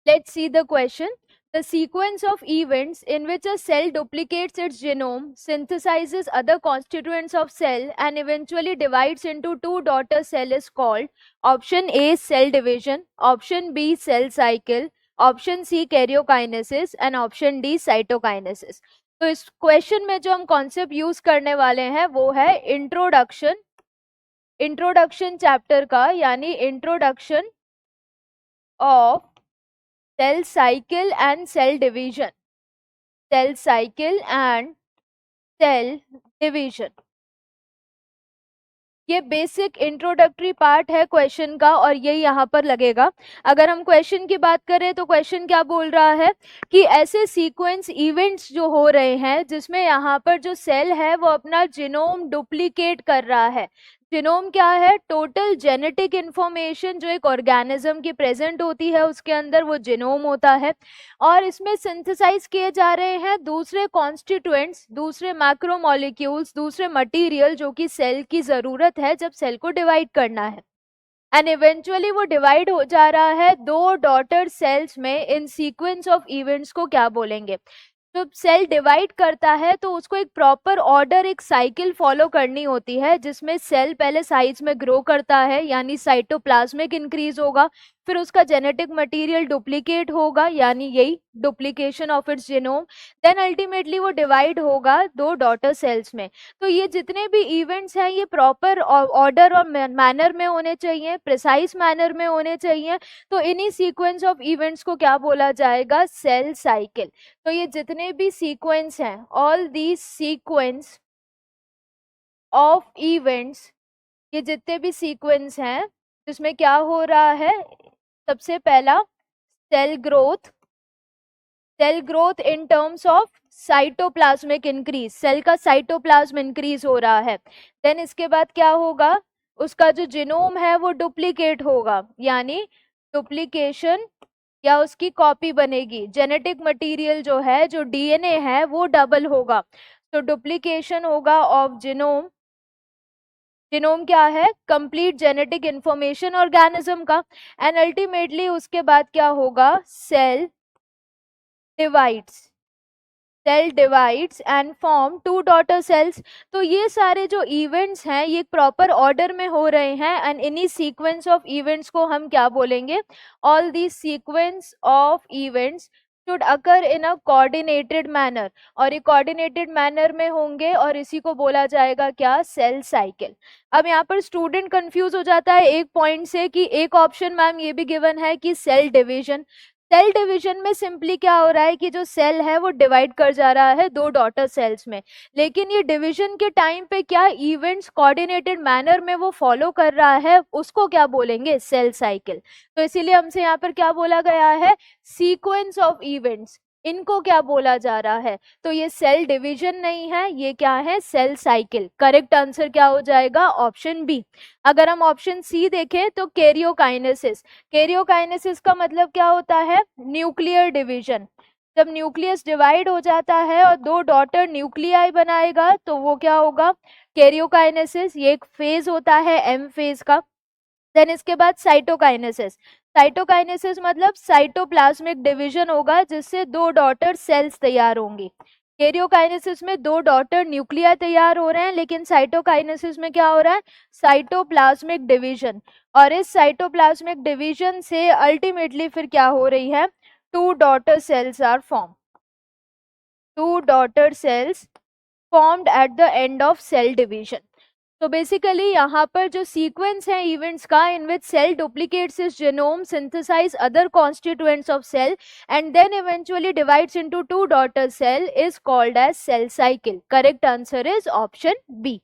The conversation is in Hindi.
Let's see the question. The sequence of events in which a cell duplicates its genome, synthesizes other constituents of cell, and eventually divides into two daughter cells is called option A cell division, option B cell cycle, option C karyokinesis and option D cytokinesis. तो इस क्वेश्चन में जो हम कॉन्सेप्ट यूज करने वाले हैं वो है इंट्रोडक्शन चैप्टर का, यानी introduction of cell cycle and cell division. Cell cycle and cell division. ये बेसिक इंट्रोडक्टरी पार्ट है क्वेश्चन का और ये यहाँ पर लगेगा. अगर हम क्वेश्चन की बात करें तो क्वेश्चन क्या बोल रहा है कि ऐसे सीक्वेंस इवेंट्स जो हो रहे हैं जिसमें यहाँ पर जो सेल है वो अपना जीनोम डुप्लीकेट कर रहा है. जीनोम क्या है? टोटल जेनेटिक इंफॉर्मेशन जो एक ऑर्गेनिज्म की प्रेजेंट होती है उसके अंदर वो जीनोम होता है, और इसमें सिंथेसाइज किए जा रहे हैं दूसरे कॉन्स्टिट्यूएंट्स, दूसरे मैक्रोमोलिक्यूल्स, दूसरे मटेरियल जो कि सेल की जरूरत है जब सेल को डिवाइड करना है. एंड इवेंचुअली वो डिवाइड हो जा रहा है दो डॉटर सेल्स में. इन सीक्वेंस ऑफ इवेंट्स को क्या बोलेंगे? जब सेल डिवाइड करता है तो उसको एक प्रॉपर ऑर्डर, एक साइकिल फॉलो करनी होती है जिसमें सेल पहले साइज में ग्रो करता है यानी साइटोप्लाज्मिक इंक्रीज होगा, फिर उसका जेनेटिक मटेरियल डुप्लीकेट होगा यानी यही duplication of its genome, then ultimately वो डिवाइड होगा दो डॉटर सेल्स में. तो ये जितने भी इवेंट्स हैं ये प्रॉपर ऑर्डर और मैनर में होने चाहिए, प्रिसाइज मैनर में होने चाहिए. तो इन्हीं सीक्वेंस ऑफ इवेंट्स को क्या बोला जाएगा? Cell cycle. तो ये जितने भी सीक्वेंस हैं, all the sequence of events, ये जितने भी सीक्वेंस हैं जिसमें क्या हो रहा है, सबसे पहला cell growth in terms of cytoplasmic increase, cell का साइटोप्लाज्म इंक्रीज हो रहा है. देन इसके बाद क्या होगा? उसका जो जीनोम है वो डुप्लीकेट होगा यानी डुप्लीकेशन या उसकी कॉपी बनेगी. जेनेटिक मटेरियल जो है, जो डीएनए है वो डबल होगा. तो डुप्लीकेशन होगा ऑफ जीनोम. जीनोम क्या है? कंप्लीट जेनेटिक इंफॉर्मेशन ऑर्गेनिज्म का. एंड अल्टीमेटली उसके बाद क्या होगा? Cell divides and form two daughter cells. तो ये सारे जो इवेंट्स हैं ये प्रॉपर ऑर्डर में हो रहे हैं एंड इन्हीं सीक्वेंस ऑफ इवेंट्स को हम क्या बोलेंगे? All the sequence of events should occur in a coordinated manner, और ये कोऑर्डिनेटेड मैनर में होंगे और इसी को बोला जाएगा क्या? Cell cycle. अब यहाँ पर स्टूडेंट कंफ्यूज हो जाता है एक पॉइंट से कि एक ऑप्शन मैम ये भी गिवन है कि सेल डिवीजन. सेल डिवीजन में सिंपली क्या हो रहा है कि जो सेल है वो डिवाइड कर जा रहा है दो डॉटर सेल्स में, लेकिन ये डिवीजन के टाइम पे क्या इवेंट्स कोऑर्डिनेटेड मैनर में वो फॉलो कर रहा है, उसको क्या बोलेंगे? Cell cycle. तो इसीलिए हमसे यहाँ पर क्या बोला गया है? Sequence of events. इनको क्या बोला जा रहा है? तो ये सेल डिवीजन नहीं है, ये क्या है? Cell cycle. करेक्ट आंसर क्या हो जाएगा? Option B. अगर हम ऑप्शन सी देखें तो कैरियोकाइनेसिस. कैरियोकाइनेसिस का मतलब क्या होता है? Nuclear division. जब न्यूक्लियस डिवाइड हो जाता है और दो डॉटर न्यूक्लियाई बनाएगा तो वो क्या होगा? कैरियोकाइनेसिस. ये एक फेज होता है एम फेज का. देन इसके बाद साइटोकाइनेसिस. साइटोकाइनेसिस मतलब साइटोप्लाज्मिक डिवीजन होगा जिससे दो डॉटर सेल्स तैयार होंगी. कैरियोकाइनेसिस में दो डॉटर न्यूक्लिया तैयार हो रहे हैं, लेकिन साइटोकाइनेसिस में क्या हो रहा है? Cytoplasmic division. और इस साइटोप्लाज्मिक डिवीजन से अल्टीमेटली फिर क्या हो रही है? Two daughter cells are form. Two daughter cells formed at the end of cell division. तो बेसिकली यहाँ पर जो सीक्वेंस है इवेंट्स का, in which cell duplicates its genome, synthesise other constituents of cell and then eventually divides into two daughter cell, is called as cell cycle. Correct answer is option B.